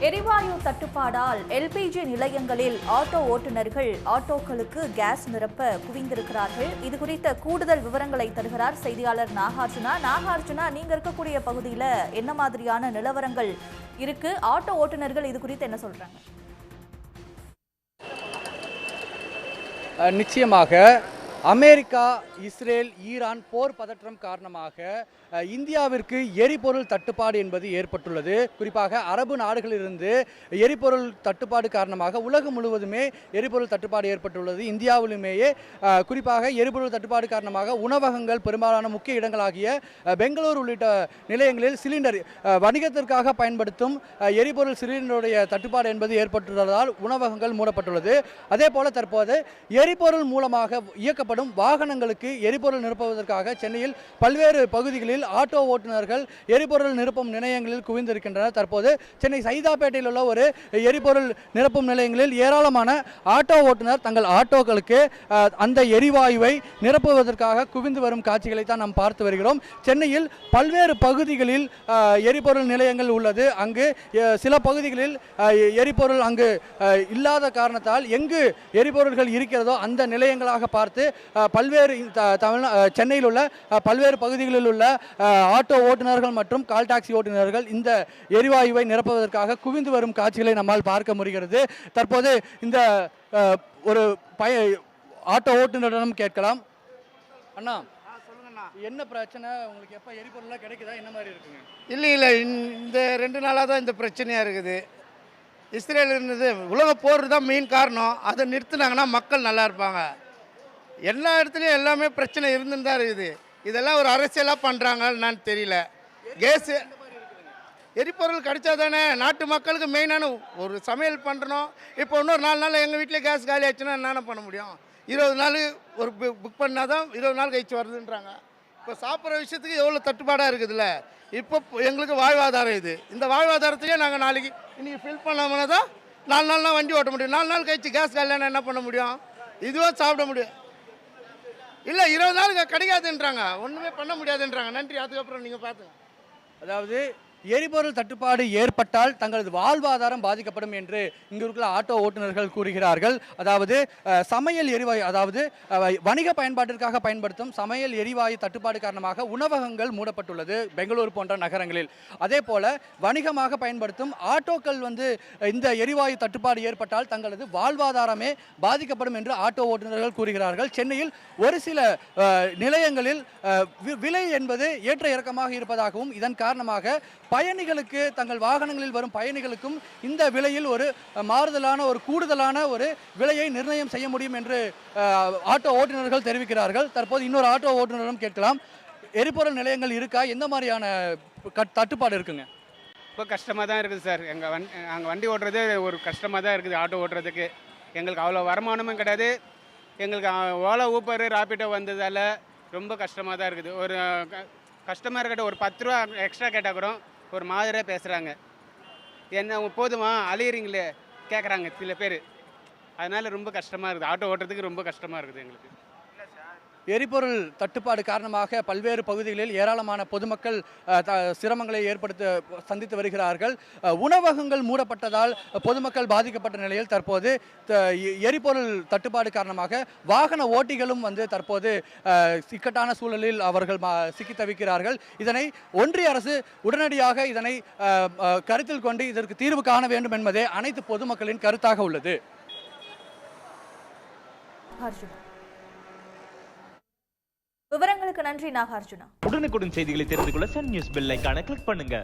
எரிவாயு தட்டுப்பாடால் எல்பிஜி நிலையங்களில் ஆட்டோ ஓட்டுநர்கள் ஆட்டோக்களுக்கு கேஸ் நிரப்ப குவிந்திருக்கிறார்கள். இது குறித்த கூடுதல் விவரங்களை தருகிறார் செய்தியாளர் நாகார்ஜுனா. நாகார்ஜுனா, நீங்க இருக்கக்கூடிய பகுதியில் என்ன மாதிரியான நிலவரங்கள் இருக்கு? ஆட்டோ ஓட்டுநர்கள் இது குறித்து என்ன சொல்றாங்க? நிச்சயமாக அமெரிக்கா, இஸ்ரேல், ஈரான் போர் பதற்றம் காரணமாக இந்தியாவிற்கு எரிபொருள் தட்டுப்பாடு என்பது ஏற்பட்டுள்ளது. குறிப்பாக அரபு நாடுகளிலிருந்து எரிபொருள் தட்டுப்பாடு காரணமாக உலகம் முழுவதுமே எரிபொருள் தட்டுப்பாடு ஏற்பட்டுள்ளது. இந்தியாவிலுமேயே குறிப்பாக எரிபொருள் தட்டுப்பாடு காரணமாக உணவகங்கள், பெரும்பாலான முக்கிய இடங்களாகிய பெங்களூர் உள்ளிட்ட நிலையங்களில் சிலிண்டர் வணிகத்திற்காக பயன்படுத்தும் எரிபொருள் சிலிண்டருடைய தட்டுப்பாடு என்பது ஏற்பட்டுள்ளதால் உணவகங்கள் மூடப்பட்டுள்ளது. அதே போல தற்போது எரிபொருள் மூலமாக இயக்கப்படும் வாகனங்களுக்கு எரிபொருள் நிரப்புவதற்காக சென்னையில் பல்வேறு பகுதிகளில் ஆட்டோ ஓட்டுநர்கள் எரிபொருள் நிரப்பும் நிலையங்களில் குவிந்திருக்கின்றனர். தற்போது சென்னை சைதாப்பேட்டையில் உள்ள ஒரு எரிபொருள் நிரப்பும் நிலையங்களில் ஏராளமான ஆட்டோ ஓட்டுநர் தங்கள் ஆட்டோக்களுக்கு அந்த எரிவாயுவை நிரப்புவதற்காக குவிந்து வரும் காட்சிகளை தான் நாம் பார்த்து வருகிறோம். சென்னையில் பல்வேறு பகுதிகளில் எரிபொருள் நிலையங்கள் உள்ளது. அங்கு சில பகுதிகளில் எரிபொருள் அங்கு இல்லாத காரணத்தால் எங்கு எரிபொருள்கள் இருக்கிறதோ அந்த நிலையங்களாக பார்த்து பல்வேறு சென்னையில் உள்ள பல்வேறு பகுதிகளில் உள்ள ஆட்டோ ஓட்டுநர்கள் மற்றும் கால் டாக்ஸி ஓட்டுநர்கள் இந்த எரிவாயுவை நிரப்புவதற்காக குவிந்து வரும் காட்சிகளை நம்மால் பார்க்க முடிகிறது. தற்போது இந்த ஒரு ஆட்டோ ஓட்டுநரிடம் கேட்கலாம். அண்ணா, என்ன பிரச்சனை உங்களுக்கு? எப்போ எரிபொருளாக கிடைக்குதா? என்ன மாதிரி இருக்குங்க? இல்லை, இந்த 2 நாளாக தான் இந்த பிரச்சனையாக இருக்குது. இஸ்ரேல் இருந்தது உலக போர் தான் மெயின் காரணம். அதை நிறுத்தினாங்கன்னா மக்கள் நல்லா இருப்பாங்க. எல்லா இடத்துலையும் எல்லாமே பிரச்சனை இருந்துன்னு தான் இருக்குது. இதெல்லாம் ஒரு அரசியலாக பண்ணுறாங்கன்னு தெரியல. கேஸு எரிபொருள் கிடைச்சா தானே நாட்டு மக்களுக்கு மெயினான ஒரு சமையல் பண்ணுறோம். இப்போ இன்னொரு 4 நாள் எங்கள் வீட்டில் கேஸ் காலி ஆச்சுன்னா என்னென்ன பண்ண முடியும்? 20 நாள் ஒரு புக் பண்ணால் தான் 20 நாள் கழிச்சு வருதுன்றாங்க. இப்போ சாப்பிட்ற விஷயத்துக்கு எவ்வளோ தட்டுப்பாடாக இருக்குதுல்ல. இப்போ எங்களுக்கு வாழ்வாதாரம் இது. இந்த வாழ்வாதாரத்தையே நாங்கள் நாளைக்கு இன்றைக்கி ஃபில் பண்ணோம்னா தான் 4 நாள்லாம் வண்டி ஓட்ட முடியும். 4 நாள் கழிச்சு கேஸ் காலினா என்ன பண்ண முடியும்? இதுவும் சாப்பிட முடியும். இல்லை, 20 நாளுக்கு கிடைக்காதுன்றாங்க, ஒன்றுமே பண்ண முடியாதுன்றாங்க. நன்றி. அதுக்கப்புறம் நீங்கள் பார்த்துங்க. அதாவது எரிபொருள் தட்டுப்பாடு ஏற்பட்டால் தங்களது வாழ்வாதாரம் பாதிக்கப்படும் என்று இங்கு இருக்கிற ஆட்டோ ஓட்டுநர்கள் கூறுகிறார்கள். அதாவது சமையல் எரிவாயு, அதாவது வணிக பயன்பாட்டிற்காக பயன்படுத்தும் சமையல் எரிவாயு தட்டுப்பாடு காரணமாக உணவகங்கள் மூடப்பட்டுள்ளது பெங்களூர் போன்ற நகரங்களில். அதே போல வணிகமாக பயன்படுத்தும் ஆட்டோக்கள் இந்த எரிவாயு தட்டுப்பாடு ஏற்பட்டால் தங்களது வாழ்வாதாரமே பாதிக்கப்படும் என்று ஆட்டோ ஓட்டுநர்கள் கூறுகிறார்கள். சென்னையில் ஒரு சில நிலையங்களில் விலை என்பது ஏற்ற இறக்கமாக இருப்பதாகவும் இதன் காரணமாக பயணிகளுக்கு, தங்கள் வாகனங்களில் வரும் பயணிகளுக்கும் இந்த விலையில் ஒரு மாறுதலான, ஒரு கூடுதலான ஒரு விலையை நிர்ணயம் செய்ய முடியும் என்று ஆட்டோ ஓட்டுநர்கள் தெரிவிக்கிறார்கள். தற்போது இன்னொரு ஆட்டோ ஓட்டுநரும் கேட்கலாம். எரிபொருள் நிலையங்கள் இருக்கா? எந்த மாதிரியான தட்டுப்பாடு இருக்குங்க? இப்போ கஷ்டமாக தான் இருக்குது சார். அங்கே வண்டி ஓட்டுறது ஒரு கஷ்டமாக தான் இருக்குது. ஆட்டோ ஓட்டுறதுக்கு எங்களுக்கு அவ்வளோ வருமானமும் கிடையாது. எங்களுக்கு ஓலா, ஊப்பர், ராபிடோ வந்ததால் ரொம்ப கஷ்டமாக தான் இருக்குது. ஒரு கஸ்டமர் கிட்ட ஒரு 10 ரூபா எக்ஸ்ட்ரா கேட்டால் கூட ஒரு மாதிரியாக பேசுகிறாங்க. என்ன போதுமா அலையிறீங்களே கேட்குறாங்க சில பேர். அதனால் ரொம்ப கஷ்டமாக இருக்குது. ஆட்டோ ஓட்டுறதுக்கு ரொம்ப கஷ்டமாக இருக்குது எங்களுக்கு. எரிபொருள் தட்டுப்பாடு காரணமாக பல்வேறு பகுதிகளில் ஏராளமான பொதுமக்கள் சிரமங்களை சந்தித்து வருகிறார்கள். உணவகங்கள் மூடப்பட்டதால் பொதுமக்கள் பாதிக்கப்பட்ட நிலையில் தற்போது எரிபொருள் தட்டுப்பாடு காரணமாக வாகன ஓட்டிகளும் தற்போது இக்கட்டான சூழலில் அவர்கள் சிக்கி தவிக்கிறார்கள். இதனை ஒன்றிய அரசு உடனடியாக இதனை கருத்தில் கொண்டு இதற்கு தீர்வு காண வேண்டும் என்பதே அனைத்து பொதுமக்களின் கருத்தாக உள்ளது. விவரங்களுக்கு நன்றி நாகார்ஜுனா. உடனுக்குடன் செய்திகளை தெரிந்து கொள்ள சன் நியூஸ் பெல் ஐகானை கிளிக் பண்ணுங்க.